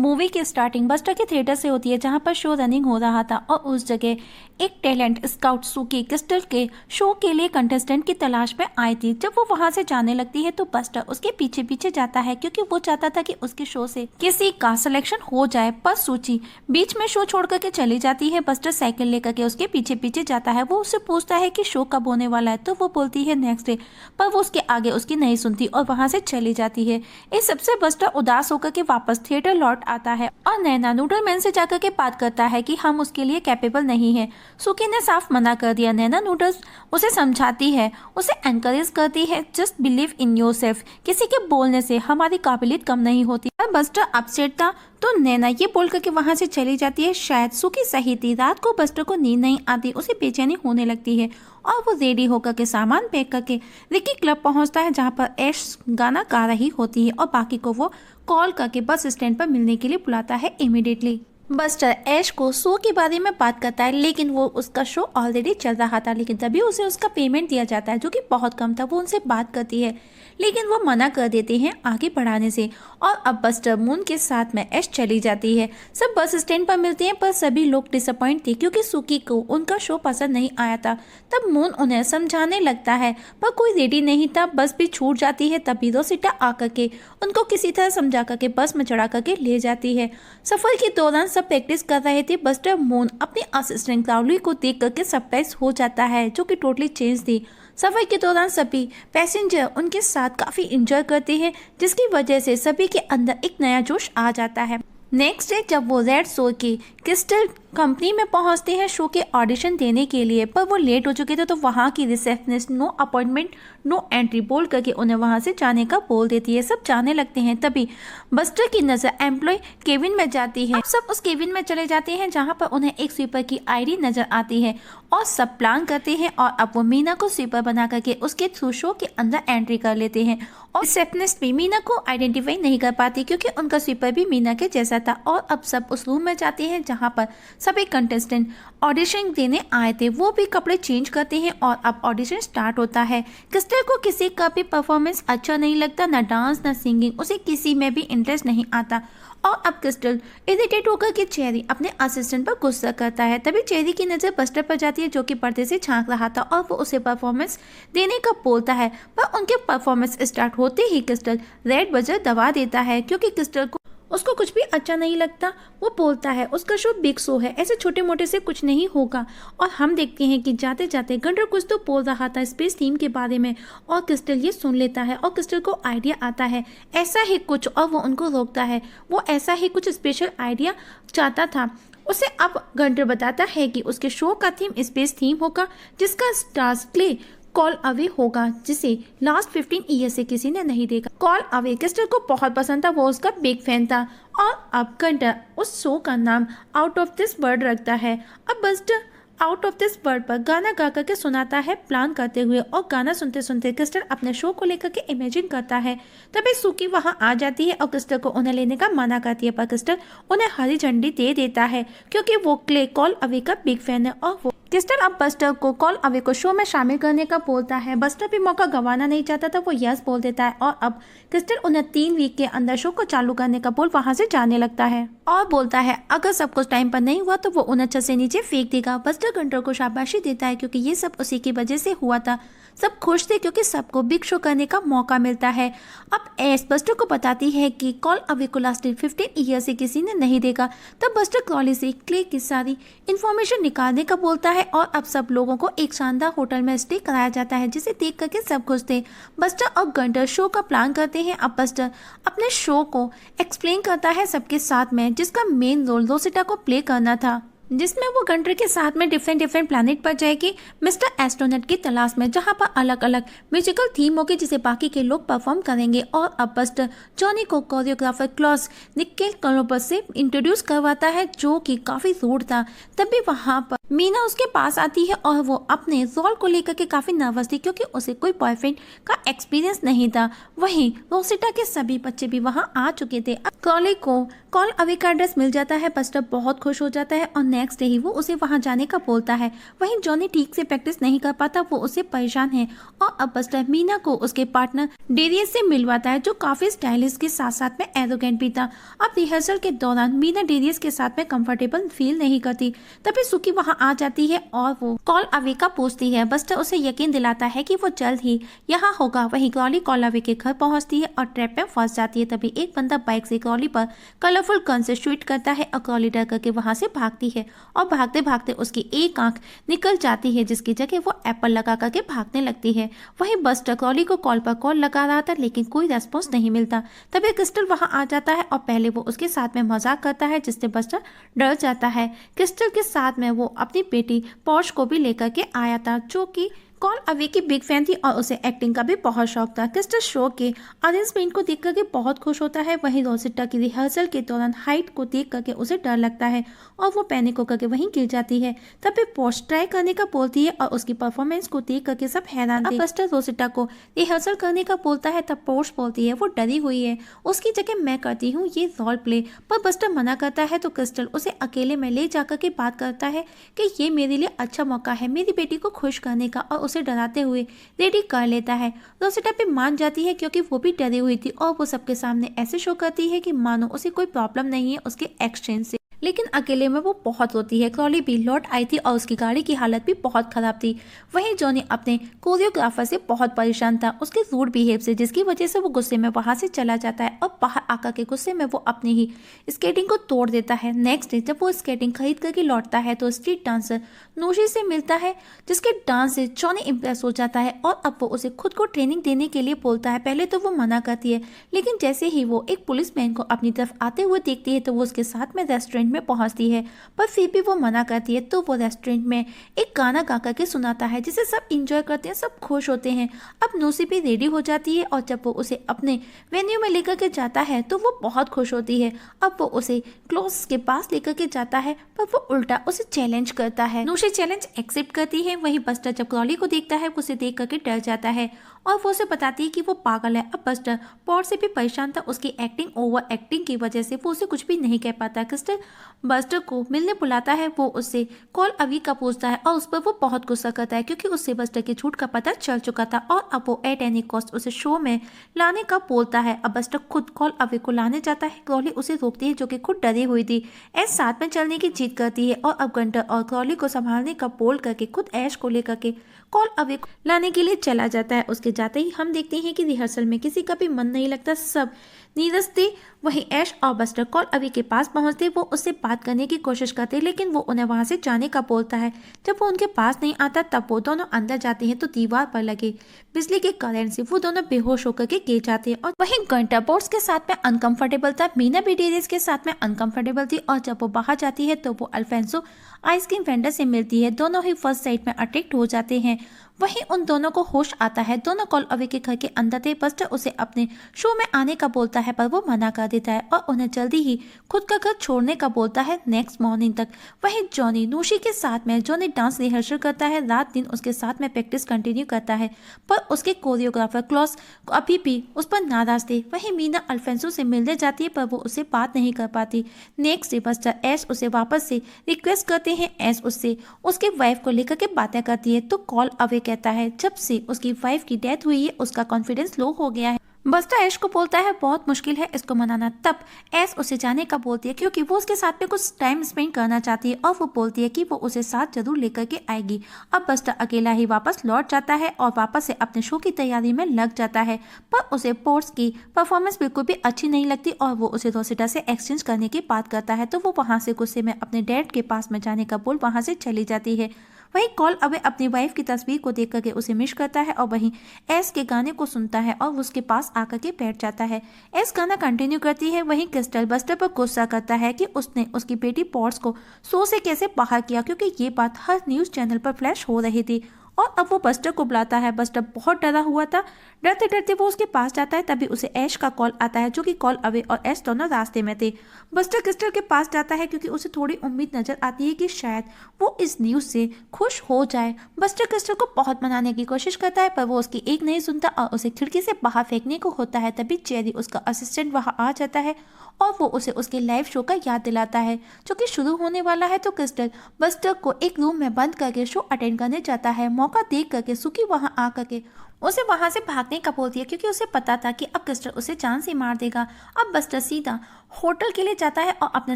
Movie की starting buster के theatre से होती है जहां पर शो रनिंग हो रहा था और उस जगह एक टैलेंट स्काउट सुकी क्रिस्टल के शो के लिए कंटेस्टेंट की तलाश में आई थी। जब वो वहां से जाने लगती है तो बस्टर उसके पीछे पीछे जाता है क्योंकि वो चाहता था कि उसके शो से किसी का सिलेक्शन हो जाए। पर सूची बीच में शो छोड़ करके चली जाती है। बस्टर साइकिल लेकर के उसके पीछे पीछे जाता है। वो उससे पूछता है कि शो कब होने वाला है तो वो बोलती है नेक्स्ट डे, पर वो उसके आगे उसकी नहीं सुनती और वहां से चली जाती है। इस सबसे बस्टर उदास होकर के वापस थिएटर लौट आता है और नैना नूडलमैन से जाकर के बात करता है कि हम उसके लिए कैपेबल नहीं है। सुकी ने साफ मना कर दिया। नैना नूडल्स उसे समझाती है, उसे एनकरेज करती है, जस्ट बिलीव इन योरसेल्फ, किसी के बोलने से हमारी काबिलियत कम नहीं होती। पर बस्टर अपसेट था तो नैना ये बोल करके वहां से चली जाती है। शायद सुकी सही थी। रात को बस्टर को नींद नहीं आती, उसे बेचैनी होने लगती है और वो रेडी होकर के सामान पैक करके रिकी क्लब पहुंचता है जहां पर ऐश गाना गा रही होती है और बाकी को वो कॉल करके बस स्टैंड पर मिलने के लिए बुलाता है इमीडिएटली। बस्टर ऐश को शो के बारे में बात करता है लेकिन वो उसका शो ऑलरेडी चल रहा था, लेकिन तभी उसे उसका पेमेंट दिया जाता है जो कि बहुत कम था। वो उनसे बात करती है लेकिन वो मना कर देते हैं आगे बढ़ाने से और अब बस्टर मून के साथ में ऐश चली जाती है। सब बस स्टैंड पर मिलते हैं पर सभी लोग डिसअपॉइंट थे क्योंकि सुकी को उनका शो पसंद नहीं आया था। तब मून उन्हें समझाने लगता है पर कोई रेडी नहीं था। बस भी छूट जाती है तभी रोसिटा आकर के उनको किसी तरह समझा करके बस में चढ़ा करके ले जाती है। सफर के दौरान सब प्रैक्टिस कर रहे थे। बस्टर मून अपने असिस्टेंट क्लाउडी को देख करके सरप्राइज हो जाता है जो कि टोटली चेंज थी। सफर के दौरान सभी पैसेंजर उनके साथ काफ़ी इंजॉय करते हैं जिसकी वजह से सभी के अंदर एक नया जोश आ जाता है। नेक्स्ट डे जब वो रेड शो की क्रिस्टल कंपनी में पहुंचते हैं शो के ऑडिशन देने के लिए, पर वो लेट हो चुके थे तो वहाँ की receptionist no appointment no entry बोल करके उन्हें वहाँ से जाने का बोल देती है। सब जाने लगते हैं तभी बस्टर की नज़र एम्प्लॉय केबिन में जाती है। सब उस केबिन में चले जाते हैं जहाँ पर उन्हें एक स्वीपर की आईडी नजर आती है और सब प्लान करते हैं और अब वो मीना को स्वीपर बना करके उसके थ्रू शो के अंदर एंट्री कर लेते हैं और रिसेप्शनिस्ट भी मीना को आइडेंटिफाई नहीं कर पाती क्योंकि उनका स्वीपर भी मीना के जैसा था। और अब सब उस रूम में जाते हैं जहाँ पर सभी कंटेस्टेंट ऑडिशन देने आए थे। वो भी कपड़े चेंज करते हैं और अब ऑडिशन स्टार्ट होता है। क्रिस्टल को किसी का भी परफॉर्मेंस अच्छा नहीं लगता, ना डांस ना सिंगिंग, उसे किसी में भी इंटरेस्ट नहीं आता। और अब क्रिस्टल इरिटेट होकर के चेरी अपने असिस्टेंट पर गुस्सा करता है। तभी चेरी की नज़र बस्टर पर जाती है जो कि पर्दे से झांक रहा था और वो उसे परफॉर्मेंस देने का बोलता है। पर उनके परफॉर्मेंस स्टार्ट होते ही क्रिस्टल रेड बजर दबा देता है क्योंकि क्रिस्टल को उसको कुछ भी अच्छा नहीं लगता। वो बोलता है उसका शो बिग शो है, ऐसे छोटे मोटे से कुछ नहीं होगा। और हम देखते हैं कि जाते जाते गंडर कुछ तो बोल रहा था स्पेस थीम के बारे में और क्रिस्टल ये सुन लेता है और क्रिस्टल को आइडिया आता है ऐसा ही कुछ और वो उनको रोकता है। वो ऐसा ही कुछ स्पेशल आइडिया चाहता था। उसे अब गंडर बताता है कि उसके शो का थीम स्पेस थीम होगा जिसका स्टार्स प्ले कॉल अवे होगा जिसे लास्ट 15 ईयर से किसी ने नहीं देखा। कॉल अवे क्रिस्टल को बहुत पसंद था, वो उसका बिग फैन था और अब गंडर उस शो का नाम आउट ऑफ दिस वर्ल्ड रखता है। अब buster out of this world पर गाना गा करके सुनाता है प्लान करते हुए और गाना सुनते सुनते क्रिस्टल अपने शो को लेकर के इमेजिन करता है। तभी सुकी वहां आ जाती है और क्रिस्टल को उन्हें लेने का मना करती है पर क्रिस्टल उन्हें हरी झंडी दे देता है क्योंकि वो क्ले कॉल अवे का बिग फैन है और वो क्रिस्टल अब बस्टर को कॉल अवे को शो में शामिल करने का बोलता है। बस्टर भी मौका गंवाना नहीं चाहता था, वो यस बोल देता है और अब क्रिस्टल उन्हें 3 वीक के अंदर शो को चालू करने का बोल वहां से जाने लगता है और बोलता है अगर सब कुछ टाइम पर नहीं हुआ तो वो उन्हें छत से नीचे फेंक देगा। बस्टर गंडर को शाबाशी देता है क्योंकि ये सब उसी की वजह से हुआ था। सब खुश थे क्योंकि सबको बिग शो करने का मौका मिलता है। अब एस बस्टर को बताती है कि कॉल अवे को लास्ट 15 ईयर से किसी ने नहीं देखा। तब बस्टर क्रॉली से क्ले की सारी इन्फॉर्मेशन निकालने का बोलता है और अब सब लोगों को एक शानदार होटल में स्टे कराया जाता है जिसे देख करके सब खुश थे। बस्टर और गंडर शो का प्लान करते हैं। अब बस्टर अपने शो को एक्सप्लेन करता है सबके साथ में जिसका मेन रोल रोसिटा को प्ले करना था, जिसमें वो गंडर के साथ में डिफरेंट प्लैनेट पर जाएगी मिस्टर एस्ट्रोनट की तलाश में जहां पर अलग अलग म्यूजिकल थीम होगी जिसे बाकी के लोग परफॉर्म करेंगे। और अब बस्टर जॉनी को कोरियोग्राफर क्लॉस निकेल कोलोबस से इंट्रोड्यूस करवाता है जो कि काफी रूड था। तभी वहां पर मीना उसके पास आती है और वो अपने रोल को लेकर के काफी नर्वस थी क्योंकि उसे कोई बॉयफ्रेंड का एक्सपीरियंस नहीं था। वहीं रोसिटा के सभी बच्चे भी वहां आ चुके थे। अब क्रॉली को कॉल अवे का एड्रेस मिल जाता है। बस्टर बहुत खुश हो जाता है और नेक्स्ट डे ही वो उसे वहां जाने का बोलता है। वहीं जॉनी ठीक से प्रैक्टिस नहीं कर पाता, वो उससे परेशान है और अब बस्टर मीना को उसके पार्टनर डेरियस से मिलवाता है, जो काफी स्टाइलिश के साथ साथ में एरोगेंट भी था। अब रिहर्सल के दौरान मीना डेरियस के साथ में कंफर्टेबल फील नहीं करती, तभी सुकी वहां आ जाती है और वो कॉल अवे का पूछती है। बस्टर उसे यकीन दिलाता है कि वो जल्द ही यहाँ होगा। वहीं क्रॉली कॉल अवे के घर पहुंचती है और ट्रैप में फंस जाती है। तभी एक बंदा बाइक से क्रॉली पर कलरफुल गन से शूट करता है और क्रॉली डर करके वहां से भागती है और भागते भागते उसकी एक आंख निकल जाती है, जिसकी जगह वो एप्पल लगा करके भागने लगती है। वहीं बस्टर क्रॉली को कॉल पर कॉल लगा रहा था, लेकिन कोई रेस्पॉन्स नहीं मिलता। तभी क्रिस्टल वहां आ जाता है और पहले वो उसके साथ में मजाक करता है, जिससे बस्टर डर जाता है। क्रिस्टल के साथ में वो अपनी बेटी पॉर्श को भी लेकर के आया था, जो कि कॉल अवे की बिग फैन थी और उसे एक्टिंग का भी बहुत शौक था। क्रिस्टल शो के अरेंजमेंट को देख करके बहुत खुश होता है। वहीं रोसिटा की रिहर्सल के दौरान हाइट को देख करके उसे डर लगता है और वो पैनिक होकर के वहीं गिर जाती है। तभी पोस्ट ट्राई करने का बोलती है और उसकी परफॉर्मेंस को देख करके सब हैरान थे। बस्टर रोसिटा को रिहर्सल करने का बोलता है, तब पोस्ट बोलती है वो डरी हुई है, उसकी जगह मैं करती हूँ ये रोल प्ले। पर बस्टर मना करता है तो क्रिस्टल उसे अकेले में ले जाकर के बात करता है कि ये मेरे लिए अच्छा मौका है मेरी बेटी को खुश करने का, और उसे डराते हुए रेडी कर लेता है। रोसिटा पे मान जाती है क्योंकि वो भी डरी हुई थी और वो सबके सामने ऐसे शो करती है कि मानो उसे कोई प्रॉब्लम नहीं है उसके एक्सचेंज से, लेकिन अकेले में वो बहुत रोती है। क्रॉली भी लौट आई थी और उसकी गाड़ी की हालत भी बहुत खराब थी। वहीं जॉनी अपने कोरियोग्राफर से बहुत परेशान था, उसके रूड बिहेव से, जिसकी वजह से वो गुस्से में वहां से चला जाता है और बाहर आकर के गुस्से में वो अपनी ही स्केटिंग को तोड़ देता है। नेक्स्ट डे जब वो स्केटिंग खरीद करके लौटता है तो स्ट्रीट डांसर नोशी से मिलता है, जिसके डांस से जॉनी इम्प्रेस हो जाता है और अब वो उसे खुद को ट्रेनिंग देने के लिए बोलता है। पहले तो वो मना करती है, लेकिन जैसे ही वो एक पुलिसमैन को अपनी तरफ आते हुए देखती है तो वो उसके साथ में रेस्टोरेंट में पहुंचती है, पर फिर भी वो मना करती है। तो वो रेस्टोरेंट में एक गाना गा करके सुनाता है, जिसे सब इंजॉय करते हैं, सब खुश होते हैं। अब नोसी भी रेडी हो जाती है और जब वो उसे अपने वेन्यू में लेकर के जाता है तो वो बहुत खुश होती है। अब वो उसे क्लोज के पास लेकर के जाता है, पर वो उल्टा उसे चैलेंज करता है। नोशी चैलेंज एक्सेप्ट करती है। वहीं बस्टर जब क्रॉली को देखता है वो उसे देख करके डर जाता है और वो उसे बताती है कि वो पागल है। अब बस्टर पॉट से भी परेशान था, उसकी एक्टिंग ओवर एक्टिंग की वजह से वो उसे कुछ भी नहीं कह पाता। क्रिस्टल बस्टर को मिलने बुलाता है, वो उससे कॉल अवी का पूछता है और उस पर वो बहुत गुस्सा करता है क्योंकि उससे बस्टर के झूठ का पता चल चुका था और अब वो एट एनी कॉस्ट उसे शो में लाने का बोलता है। अब बस्टर खुद कॉल अवे को लाने जाता है, क्रॉली उसे रोकती है जो कि खुद डरी हुई थी। ऐश साथ में चलने की जीत करती है और अब गंटर और क्रॉली को संभालने का बोल करके खुद ऐश को लेकर के कॉल अवे को लाने के लिए चला जाता है। उसके जाते ही हम देखते हैं कि रिहर्सल में किसी का भी मन नहीं लगता, सब नीरस थे। वहीं ऐश और बस्टर कॉल अवी के पास पहुंचते, वो उससे बात करने की कोशिश करते, लेकिन वो उन्हें वहां से जाने का बोलता है। जब वो उनके पास नहीं आता तब वो दोनों अंदर जाते हैं तो दीवार पर लगे बिजली के करंट से वो दोनों बेहोश होकर के गिर जाते हैं। और वहीं गंटा बोर्ड्स के साथ में अनकंफर्टेबल था, मीना भी डेरिस के साथ में अनकंफर्टेबल थी और जब वो बाहर जाती है तो वो अल्फेंसो आइसक्रीम वेंडर से मिलती है। दोनों ही फर्स्ट साइड में अट्रैक्ट हो जाते हैं। वहीं उन दोनों को होश आता है, दोनों कॉल अवे के घर के अंदर थे। बस्टर उसे अपने शो में आने का बोलता है पर वो मना कर देता है और उन्हें जल्दी ही खुद का घर छोड़ने का बोलता है नेक्स्ट मॉर्निंग तक। वहीं जॉनी नोशी के साथ में जॉनी डांस रिहर्सल करता है, रात दिन उसके साथ में प्रैक्टिस कंटिन्यू करता है, पर उसके कोरियोग्राफर क्लॉस अभी भी उस पर नाराज थे। वहीं मीना अल्फेंसो से मिलने जाती है पर वो उससे बात नहीं कर पाती। नेक्स्ट डे बस्टर ऐश उसे वापस से रिक्वेस्ट करते हैं। ऐश उससे उसके वाइफ को लेकर के बातें करती है तो कॉल अवे कहता है जब से उसकी वाइफ की डेथ हुई है उसका कॉन्फिडेंस लो हो गया है। बस्टर ऐश को बोलता है बहुत मुश्किल है इसको मनाना। तब ऐश उसे जाने का बोलती है क्योंकि वो उसके साथ में कुछ टाइम स्पेंड करना चाहती है और वो बोलती है कि वो उसे साथ जरूर लेकर के आएगी। अब बस्टर अकेला ही वापस लौट जाता है और वापस से अपने शो की तैयारी में लग जाता है, पर उसे पोर्ट्स की परफॉर्मेंस बिल्कुल भी अच्छी नहीं लगती और वो उसे रोसिटा से एक्सचेंज करने की बात करता है, तो वो वहाँ से गुस्से में अपने डैड के पास में जाने का बोल वहाँ से चली जाती है। वहीं कॉल अवे अपनी वाइफ की तस्वीर को देख करके उसे मिस करता है और वहीं एस के गाने को सुनता है और उसके पास आकर के बैठ जाता है। एस गाना कंटिन्यू करती है। वहीं क्रिस्टल बस्टर पर गुस्सा करता है कि उसने उसकी बेटी पॉट्स को शो से कैसे बाहर किया, क्योंकि ये बात हर न्यूज चैनल पर फ्लैश हो रही थी और अब वो बस्टर को बुलाता है। बस्टर बहुत डरा हुआ था, डरते डरते वो उसके पास जाता है, तभी उसे ऐश का कॉल आता है, जो कि कॉल अवे और ऐश दोनों रास्ते में थे। बस्टर क्रिस्टल के पास जाता है क्योंकि उसे थोड़ी उम्मीद नजर आती है कि शायद वो इस न्यूज से खुश हो जाए। बस्टर क्रिस्टल को बहुत मनाने की कोशिश करता है, पर वो उसकी एक नहीं सुनता और उसे खिड़की से बाहर फेंकने को होता है। तभी चेरी उसका असिस्टेंट वहां आ जाता है और वो उसे उसके लाइव शो का याद दिलाता है, जो कि शुरू होने वाला है। तो क्रिस्टल बस्टर को एक रूम में बंद करके शो अटेंड करने जाता है। मौका देख करके सुकी वहां आ करके उसे वहां से भागने का बोलती है, क्योंकि उसे पता था कि अब क्रिस्टल उसे जान से मार देगा। अब बस्टर सीधा होटल के लिए जाता है और अपने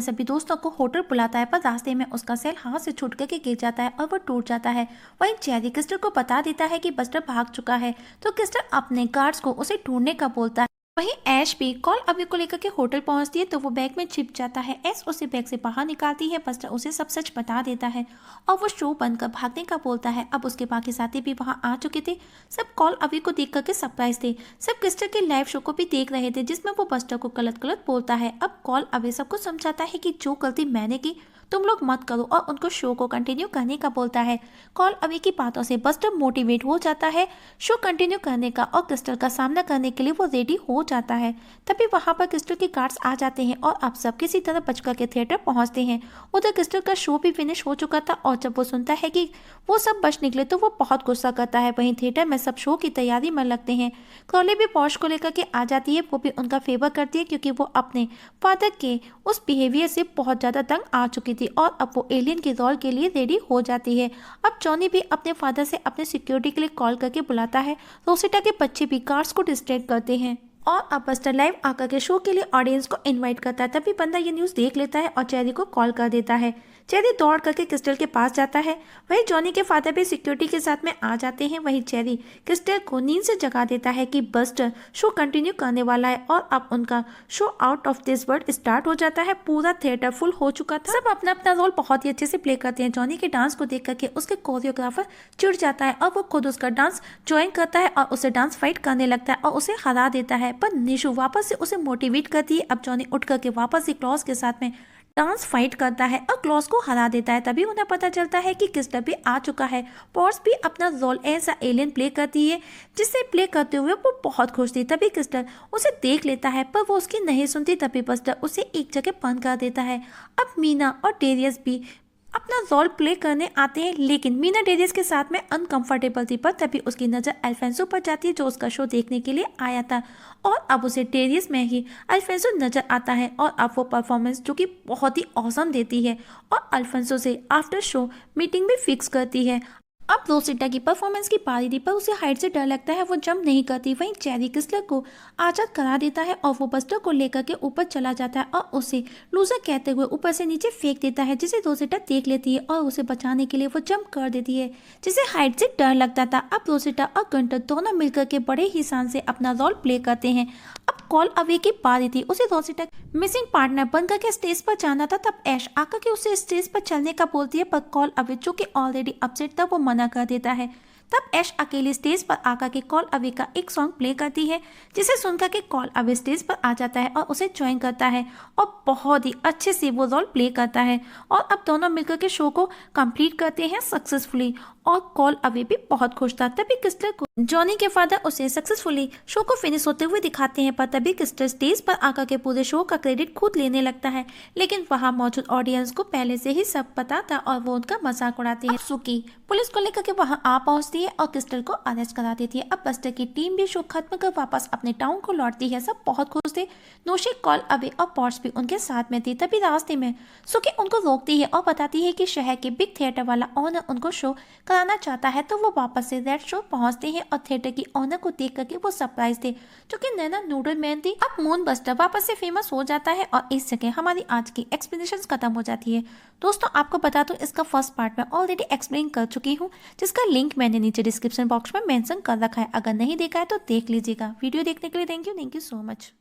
सभी दोस्तों को होटल बुलाता है, पर रास्ते में उसका सेल हाथ से छूट करके गिर जाता है और वो टूट जाता है। वहीं चेरी क्रिस्टल को बता देता है कि बस्टर भाग चुका है, तो क्रिस्टल अपने गार्ड्स को उसे ढूंढने का बोलता है। वहीं ऐश भी कॉल अवे को लेकर के होटल पहुंचती है, तो वो बैग में छिप जाता है। ऐश उसे बैग से बाहर निकालती है, बस्टर उसे सब सच बता देता है और वो शो बंद कर भागने का बोलता है। अब उसके बाकी साथी भी वहां आ चुके थे। सब कॉल अवे को देख करके सरप्राइज थे। सब क्रिस्टल के लाइव शो को भी देख रहे थे, जिसमें वो बस्टर को गलत गलत बोलता है। अब कॉल अवे सबको समझाता है कि जो गलती मैंने की तुम लोग मत करो, और उनको शो को कंटिन्यू करने का बोलता है। कॉल अवे की बातों से बस्टर मोटिवेट हो जाता है शो कंटिन्यू करने का, और क्रिस्टल का सामना करने के लिए वो रेडी हो जाता है। तभी वहां पर क्रिस्टल के गार्ड्स आ जाते हैं और अब सब किसी तरह बचकर के थिएटर पहुंचते हैं। उधर क्रिस्टल का शो भी फिनिश हो चुका था, और जब वो सुनता है कि वो सब बच निकले तो वो बहुत गुस्सा करता है। वहीं थिएटर में सब शो की तैयारी में लगते हैं। क्रॉली भी पॉश को लेकर के आ जाती है। वो भी उनका फेवर करती है, क्योंकि वो अपने फादर के उस बिहेवियर से बहुत ज्यादा तंग आ चुकी थी और अब वो एलियन के रोल के लिए रेडी हो जाती है। अब जॉनी भी अपने फादर से अपने सिक्योरिटी के लिए कॉल करके बुलाता है। रोसिटा के बच्चे भी गार्ड्स को डिस्ट्रैक्ट करते हैं और अब बस्टर लाइव आकर के शो के लिए ऑडियंस को इनवाइट करता है। तभी बंदा ये न्यूज़ देख लेता है और चेरी को कॉल कर देता है। चेरी दौड़ करके क्रिस्टल के पास जाता है। वहीं जॉनी के फादर भी सिक्योरिटी के साथ में आ जाते हैं। वहीं चेरी क्रिस्टल को नींद से जगा देता है कि बस्टर शो कंटिन्यू करने वाला है और अब उनका show out of this world start हो जाता है। पूरा थिएटर फुल हो चुका था। सब अपना अपना रोल बहुत ही अच्छे से प्ले करते हैं। जॉनी के डांस को देख करके उसके कोरियोग्राफर चिढ़ जाता है और वो खुद उसका डांस ज्वाइन करता है और उसे डांस फाइट करने लगता है और उसे हरा देता है। पर निशु वापस से उसे मोटिवेट करती है। अब जॉनी उठ करके वापस से क्लॉस के साथ में डांस फाइट करता है और क्लॉस को हरा देता है। तभी उन्हें पता चलता है कि क्रिस्टल भी आ चुका है। पॉर्स भी अपना रोल ऐसा एलियन प्ले करती है, जिसे प्ले करते हुए वो बहुत खुश थी। तभी क्रिस्टल उसे देख लेता है, पर वो उसकी नहीं सुनती। तभी बस्टर उसे एक जगह बंद कर देता है। अब मीना और डेरियस भी अपना रोल प्ले करने आते हैं, लेकिन मीना डेरियस के साथ में अनकंफर्टेबल थी। पर तभी उसकी नज़र अल्फेंसो पर जाती है, जो उसका शो देखने के लिए आया था, और अब उसे डेरियस में ही अल्फेंसो नजर आता है और अब वो परफॉर्मेंस जो कि बहुत ही औसम देती है और अल्फेंसो से आफ्टर शो मीटिंग भी फिक्स करती है। अब रोसिटा की परफॉर्मेंस की पारी थी, पर उसे हाइट से डर लगता है, वो जंप नहीं करती। वहीं चेरी क्रिस्टल को आजाद करा देता है और वो बस्टर को लेकर के ऊपर चला जाता है और उसे लूजर कहते हुए ऊपर से नीचे फेंक देता है, जिसे रोसिटा देख लेती है और उसे बचाने के लिए वो जंप कर देती है, जिसे हाइट से डर लगता था। अब रोसिटा और गंटर दोनों मिलकर के बड़े ही शान से अपना रोल प्ले करते हैं। अब कॉल अवे की पारी थी, उसे रोसिटा मिसिंग पार्टनर बनकर के स्टेज पर जाना था। तब ऐश आकर के उसे स्टेज पर चलने का बोलती है, पर कॉल अवे जो कि ऑलरेडी अपसेट था वो मना कर देता है। तब ऐश अकेले स्टेज पर आकर के कॉल अवे का एक सॉन्ग प्ले करती है, जिसे सुनकर के कॉल अवे स्टेज पर आ जाता है और उसे ज्वाइन करता है और बहुत ही अच्छे से वो रोल प्ले करता है और अब दोनों मिलकर के शो को कंप्लीट करते हैं सक्सेसफुली और कॉल अवे भी बहुत खुश था। तभी क्रिस्टल को जॉनी के फादर उसे सक्सेसफुली शो को फिनिश होते हुए दिखाते हैं, पर तभी क्रिस्टल स्टेज पर आकर के पूरे शो का क्रेडिट खुद लेने लगता है, लेकिन वहां मौजूद ऑडियंस को पहले से ही सब पता था और वो उनका मजाक उड़ाते हैं। सुकी पुलिस को लेकर के वहां आ पहुंचती है और क्रिस्टल को अरेस्ट करा देती है। अब बस्टर की टीम भी शो खत्म कर वापस अपने टाउन को लौटती है। सब बहुत खुश थे। नोशी, कॉल अवे और पॉर्स भी उनके साथ में थी। तभी रास्ते में सुकी उनको रोकती है और बताती है कि शहर के बिग थिएटर वाला ओनर उनको शो कराना चाहता है, तो वो वापस से रेड शो पहुंचते हैं और थिएटर की ओनर को देख करके वो सरप्राइज थे, जो कि नैना नूडल मैन थी। अब मून बस्टर वापस से फेमस हो जाता है और इस जगह हमारी आज की एक्सप्लेनेशन खत्म हो जाती है। दोस्तों, आपको बता दो इसका फर्स्ट पार्ट मैं ऑलरेडी एक्सप्लेन कर चुकी हूँ, जिसका लिंक मैंने नीचे डिस्क्रिप्शन बॉक्स में मेंशन कर रखा है। अगर नहीं देखा है तो देख लीजिएगा। वीडियो देखने के लिए थैंक यू सो मच।